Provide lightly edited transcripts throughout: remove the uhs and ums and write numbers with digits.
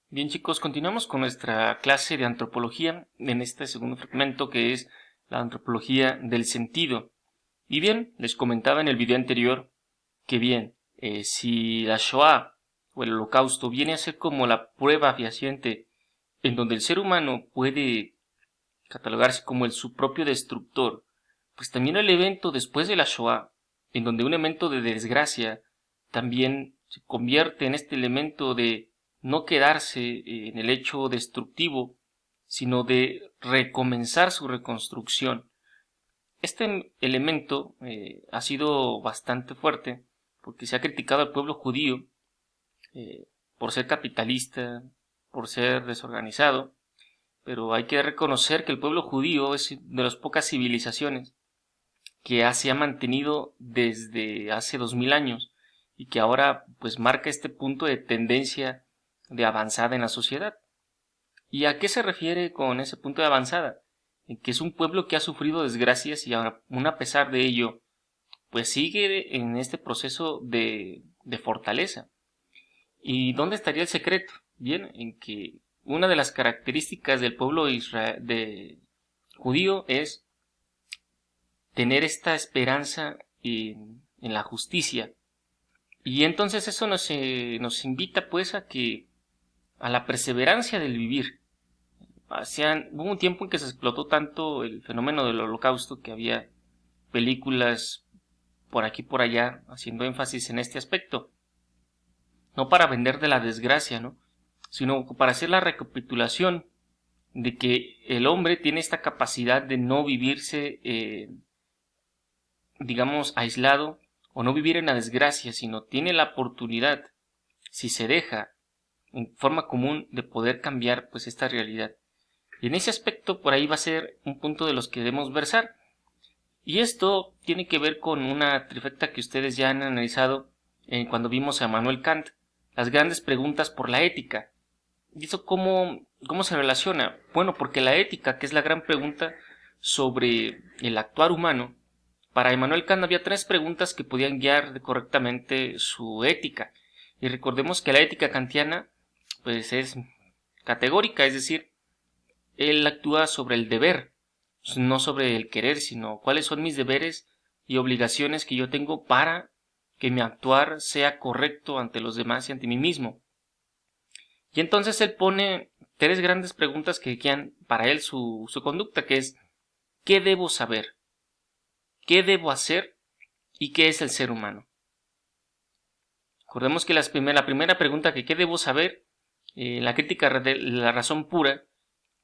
Bien chicos, continuamos con nuestra clase de antropología en este segundo fragmento que es la antropología del sentido. Y bien, les comentaba en el video anterior que si la Shoah o el Holocausto viene a ser como la prueba fehaciente en donde el ser humano puede catalogarse como su propio destructor, pues también el evento después de la Shoah, en donde un evento de desgracia también se convierte en este elemento de no quedarse en el hecho destructivo, sino de recomenzar su reconstrucción. Este elemento ha sido bastante fuerte porque se ha criticado al pueblo judío por ser capitalista, por ser desorganizado, pero hay que reconocer que el pueblo judío es de las pocas civilizaciones que se ha mantenido desde hace 2000 años y que ahora pues marca este punto de tendencia de avanzada en la sociedad. ¿Y a qué se refiere con ese punto de avanzada? En que es un pueblo que ha sufrido desgracias y aún a pesar de ello pues sigue en este proceso de fortaleza. ¿Y dónde estaría el secreto? Bien, en que una de las características del pueblo judío es tener esta esperanza en la justicia. Y entonces eso nos invita pues a la perseverancia del vivir. Hubo un tiempo en que se explotó tanto el fenómeno del holocausto que había películas por aquí y por allá haciendo énfasis en este aspecto. No para vender de la desgracia, ¿no? Sino para hacer la recapitulación de que el hombre tiene esta capacidad de no vivirse, digamos, aislado o no vivir en la desgracia, sino tiene la oportunidad, si se deja en forma común, de poder cambiar pues esta realidad. Y en ese aspecto por ahí va a ser un punto de los que debemos versar. Y esto tiene que ver con una trifecta que ustedes ya han analizado cuando vimos a Manuel Kant, las grandes preguntas por la ética. ¿Y eso cómo se relaciona? Bueno, porque la ética, que es la gran pregunta sobre el actuar humano, para Immanuel Kant había tres preguntas que podían guiar correctamente su ética. Y recordemos que la ética kantiana pues es categórica, es decir, él actúa sobre el deber, no sobre el querer, sino cuáles son mis deberes y obligaciones que yo tengo para que mi actuar sea correcto ante los demás y ante mí mismo. Y entonces él pone tres grandes preguntas que guían para él su conducta, que es ¿qué debo saber? ¿Qué debo hacer? ¿Y qué es el ser humano? Recordemos que la primera pregunta que ¿qué debo saber? La crítica de la razón pura,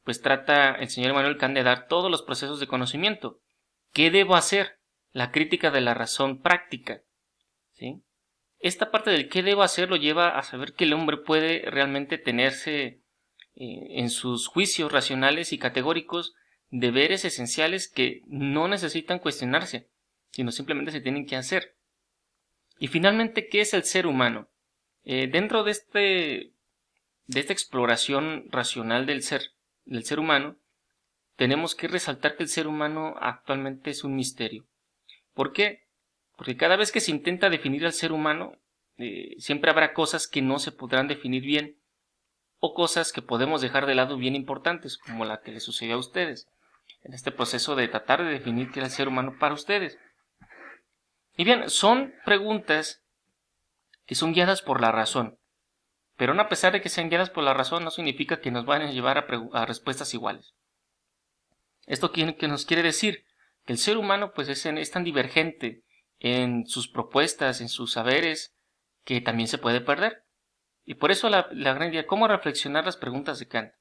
pues trata el señor Immanuel Kant de dar todos los procesos de conocimiento. ¿Qué debo hacer? La crítica de la razón práctica. ¿Sí? Esta parte del qué debo hacer lo lleva a saber que el hombre puede realmente tenerse en sus juicios racionales y categóricos deberes esenciales que no necesitan cuestionarse, sino simplemente se tienen que hacer. Y finalmente, ¿qué es el ser humano? Dentro de esta exploración racional del ser humano, tenemos que resaltar que el ser humano actualmente es un misterio. ¿Por qué? Porque cada vez que se intenta definir al ser humano, siempre habrá cosas que no se podrán definir bien, o cosas que podemos dejar de lado bien importantes, como la que les sucedió a ustedes, en este proceso de tratar de definir qué es el ser humano para ustedes. Y bien, son preguntas que son guiadas por la razón, pero a pesar de que sean guiadas por la razón, no significa que nos van a llevar a respuestas iguales. ¿Esto qué nos quiere decir? Que el ser humano pues es tan divergente en sus propuestas, en sus saberes, que también se puede perder. Y por eso la gran idea, ¿cómo reflexionar las preguntas de Kant?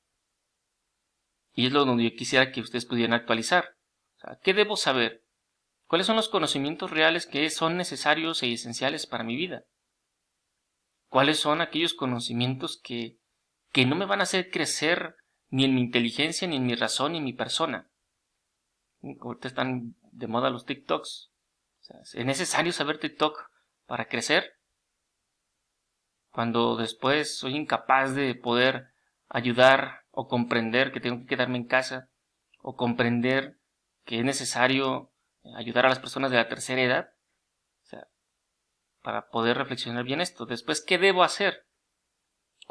Y es lo donde yo quisiera que ustedes pudieran actualizar. O sea, ¿qué debo saber? ¿Cuáles son los conocimientos reales que son necesarios e esenciales para mi vida? ¿Cuáles son aquellos conocimientos que no me van a hacer crecer ni en mi inteligencia, ni en mi razón, ni en mi persona? Ahorita están de moda los TikToks. O sea, ¿es necesario saber TikTok para crecer? Cuando después soy incapaz de poder ayudar o comprender que tengo que quedarme en casa, o comprender que es necesario ayudar a las personas de la tercera edad, o sea, para poder reflexionar bien esto. Después, ¿qué debo hacer?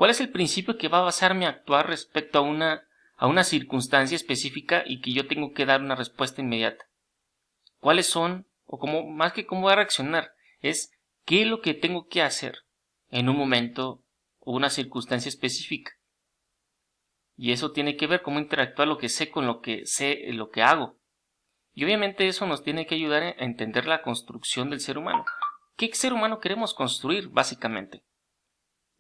¿Cuál es el principio que va a basar mi actuar respecto a una circunstancia específica y que yo tengo que dar una respuesta inmediata? ¿Cuáles son, o cómo, más que cómo voy a reaccionar, es qué es lo que tengo que hacer en un momento o una circunstancia específica? Y eso tiene que ver cómo interactúa lo que sé con lo que sé, lo que hago. Y obviamente eso nos tiene que ayudar a entender la construcción del ser humano. ¿Qué ser humano queremos construir, básicamente?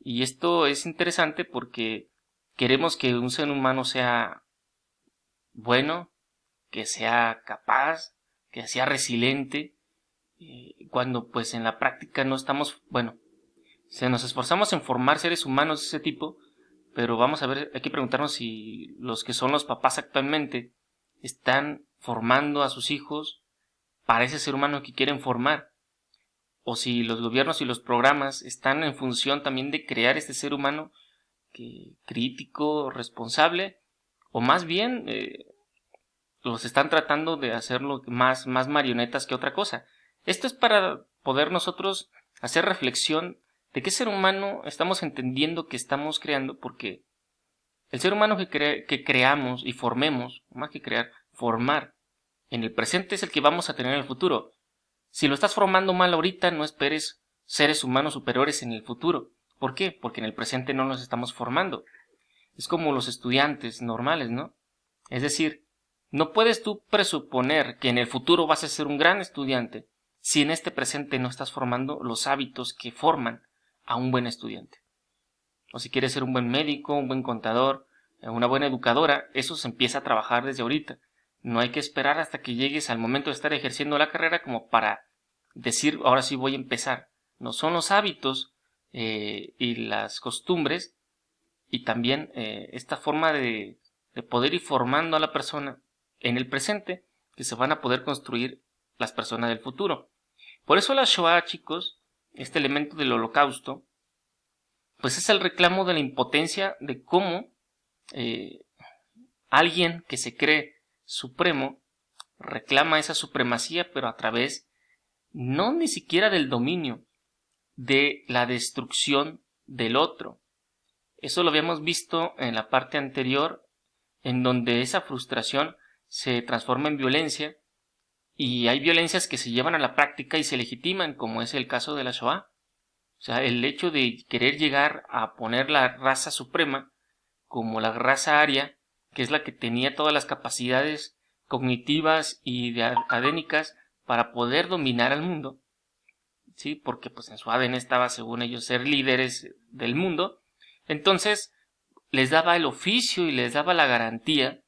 Y esto es interesante porque queremos que un ser humano sea bueno, que sea capaz, que sea resiliente, cuando pues en la práctica no estamos, bueno, nos esforzamos en formar seres humanos de ese tipo, pero vamos a ver, hay que preguntarnos si los que son los papás actualmente están formando a sus hijos para ese ser humano que quieren formar, o si los gobiernos y los programas están en función también de crear este ser humano crítico, responsable, o más bien los están tratando de hacerlo más marionetas que otra cosa. Esto es para poder nosotros hacer reflexión de qué ser humano estamos entendiendo que estamos creando, porque el ser humano que creamos y formemos, más que crear, formar en el presente es el que vamos a tener en el futuro. Si lo estás formando mal ahorita, no esperes seres humanos superiores en el futuro. ¿Por qué? Porque en el presente no nos estamos formando. Es como los estudiantes normales, ¿no? Es decir, no puedes tú presuponer que en el futuro vas a ser un gran estudiante si en este presente no estás formando los hábitos que forman a un buen estudiante. O si quieres ser un buen médico, un buen contador, una buena educadora, eso se empieza a trabajar desde ahorita. No hay que esperar hasta que llegues al momento de estar ejerciendo la carrera como para decir, ahora sí voy a empezar. No, son los hábitos y las costumbres y también esta forma de poder ir formando a la persona en el presente que se van a poder construir las personas del futuro. Por eso la Shoah, chicos, este elemento del holocausto, pues es el reclamo de la impotencia de cómo alguien que se cree supremo reclama esa supremacía, pero a través no ni siquiera del dominio, de la destrucción del otro. Eso lo habíamos visto en la parte anterior, en donde esa frustración se transforma en violencia, y hay violencias que se llevan a la práctica y se legitiman, como es el caso de la Shoah. O sea, el hecho de querer llegar a poner la raza suprema como la raza aria, que es la que tenía todas las capacidades cognitivas y adénicas para poder dominar al mundo, ¿sí? Porque pues en su ADN estaba, según ellos, ser líderes del mundo. Entonces les daba el oficio y les daba la garantía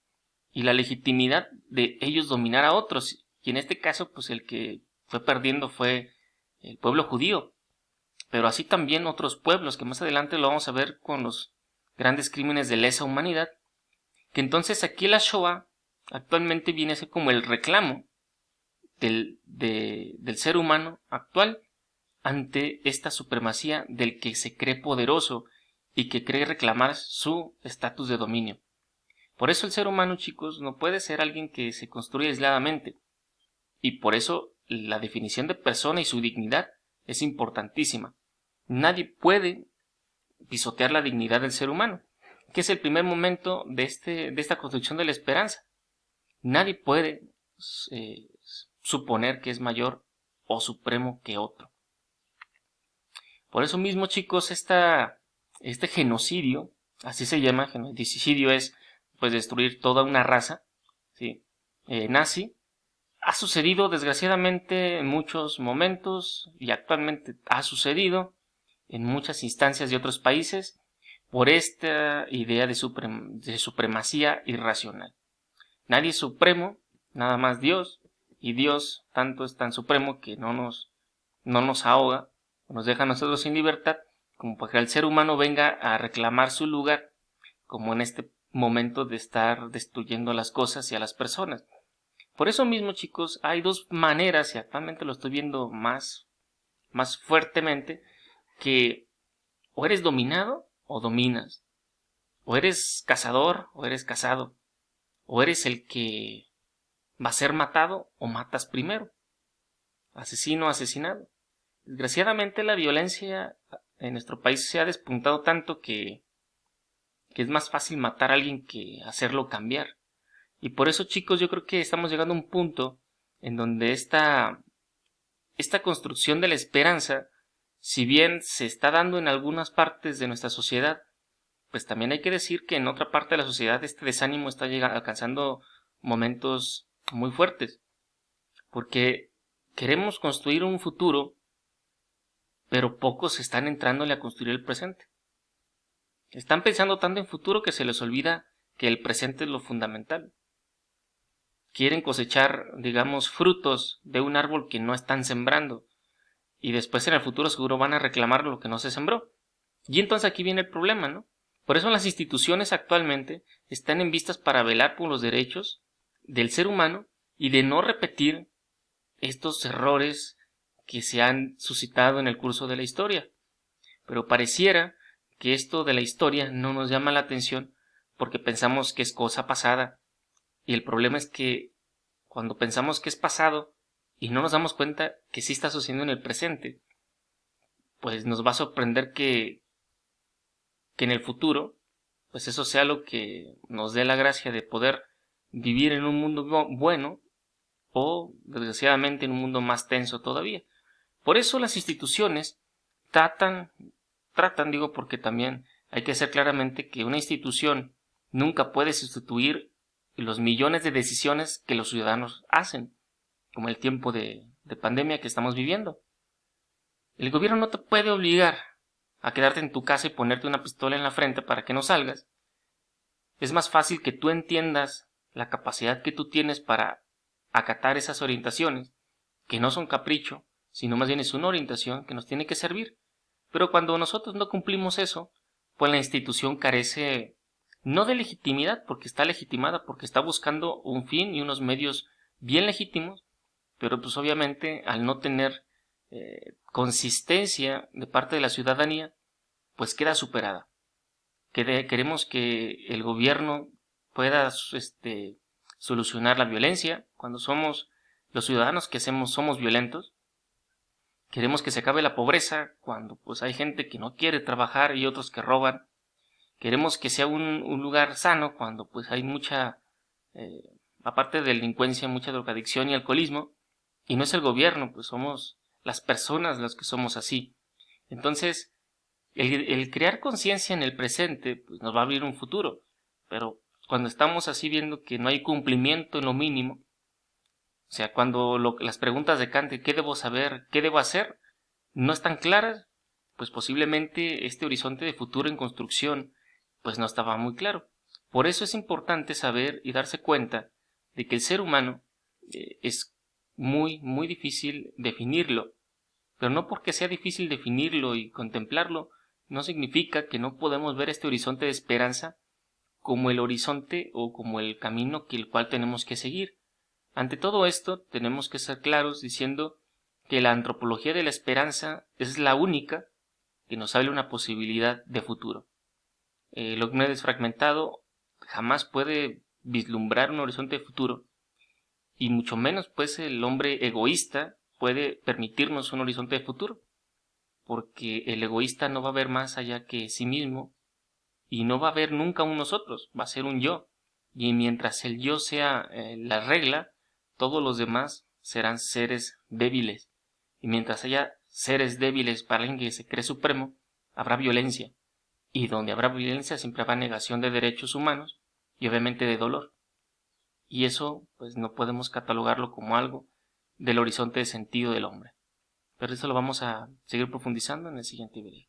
y la legitimidad de ellos dominar a otros. Y en este caso, pues el que fue perdiendo fue el pueblo judío. Pero así también otros pueblos, que más adelante lo vamos a ver con los grandes crímenes de lesa humanidad. Que entonces aquí la Shoah actualmente viene a ser como el reclamo del ser humano actual ante esta supremacía del que se cree poderoso y que cree reclamar su estatus de dominio. Por eso el ser humano, chicos, no puede ser alguien que se construye aisladamente. Y por eso la definición de persona y su dignidad es importantísima. Nadie puede pisotear la dignidad del ser humano, que es el primer momento de esta construcción de la esperanza. Nadie puede suponer que es mayor o supremo que otro. Por eso mismo, chicos, este genocidio, así se llama, genocidio es pues destruir toda una raza, ¿sí? Nazi, ha sucedido desgraciadamente en muchos momentos y actualmente ha sucedido en muchas instancias de otros países por esta idea de supremacía irracional. Nadie es supremo, nada más Dios, y Dios tanto es tan supremo que no nos ahoga, nos deja a nosotros sin libertad, como para que el ser humano venga a reclamar su lugar, como en este momento de estar destruyendo las cosas y a las personas. Por eso mismo, chicos, hay dos maneras, y actualmente lo estoy viendo más fuertemente, que o eres dominado o dominas, o eres cazador o eres cazado, o eres el que va a ser matado o matas primero, asesino o asesinado. Desgraciadamente la violencia en nuestro país se ha despuntado tanto que es más fácil matar a alguien que hacerlo cambiar. Y por eso, chicos, yo creo que estamos llegando a un punto en donde esta construcción de la esperanza, si bien se está dando en algunas partes de nuestra sociedad, pues también hay que decir que en otra parte de la sociedad este desánimo está alcanzando momentos muy fuertes. Porque queremos construir un futuro, pero pocos están entrándole a construir el presente. Están pensando tanto en futuro que se les olvida que el presente es lo fundamental. Quieren cosechar, digamos, frutos de un árbol que no están sembrando. Y después en el futuro seguro van a reclamar lo que no se sembró. Y entonces aquí viene el problema, ¿no? Por eso las instituciones actualmente están en vistas para velar por los derechos del ser humano y de no repetir estos errores que se han suscitado en el curso de la historia. Pero pareciera que esto de la historia no nos llama la atención porque pensamos que es cosa pasada. Y el problema es que cuando pensamos que es pasado y no nos damos cuenta que sí está sucediendo en el presente, pues nos va a sorprender que en el futuro, pues eso sea lo que nos dé la gracia de poder vivir en un mundo bueno o, desgraciadamente, en un mundo más tenso todavía. Por eso las instituciones tratan, digo, porque también hay que hacer claramente que una institución nunca puede sustituir los millones de decisiones que los ciudadanos hacen, como el tiempo de pandemia que estamos viviendo. El gobierno no te puede obligar a quedarte en tu casa y ponerte una pistola en la frente para que no salgas. Es más fácil que tú entiendas la capacidad que tú tienes para acatar esas orientaciones, que no son capricho, sino más bien es una orientación que nos tiene que servir. Pero cuando nosotros no cumplimos eso, pues la institución carece no de legitimidad, porque está legitimada, porque está buscando un fin y unos medios bien legítimos, pero pues obviamente al no tener consistencia de parte de la ciudadanía, pues queda superada. Queremos que el gobierno pueda solucionar la violencia cuando somos los ciudadanos que somos violentos. Queremos que se acabe la pobreza cuando pues hay gente que no quiere trabajar y otros que roban. Queremos que sea un lugar sano cuando pues hay mucha, aparte de delincuencia, mucha drogadicción y alcoholismo. Y no es el gobierno, pues somos las personas los que somos así. Entonces, el crear conciencia en el presente pues nos va a abrir un futuro. Pero cuando estamos así viendo que no hay cumplimiento en lo mínimo, o sea, cuando las preguntas de Kant, ¿qué debo saber? ¿Qué debo hacer? No están claras, pues posiblemente este horizonte de futuro en construcción pues no estaba muy claro. Por eso es importante saber y darse cuenta de que el ser humano es muy, muy difícil definirlo. Pero no porque sea difícil definirlo y contemplarlo, no significa que no podemos ver este horizonte de esperanza como el horizonte o como el camino el cual tenemos que seguir. Ante todo esto, tenemos que ser claros diciendo que la antropología de la esperanza es la única que nos abre una posibilidad de futuro. El hombre desfragmentado jamás puede vislumbrar un horizonte de futuro, y mucho menos pues el hombre egoísta puede permitirnos un horizonte de futuro, porque el egoísta no va a ver más allá que sí mismo, y no va a ver nunca un nosotros, va a ser un yo, y mientras el yo sea la regla, todos los demás serán seres débiles. Y mientras haya seres débiles para alguien que se cree supremo, habrá violencia. Y donde habrá violencia siempre habrá negación de derechos humanos y obviamente de dolor. Y eso pues no podemos catalogarlo como algo del horizonte de sentido del hombre. Pero eso lo vamos a seguir profundizando en el siguiente video.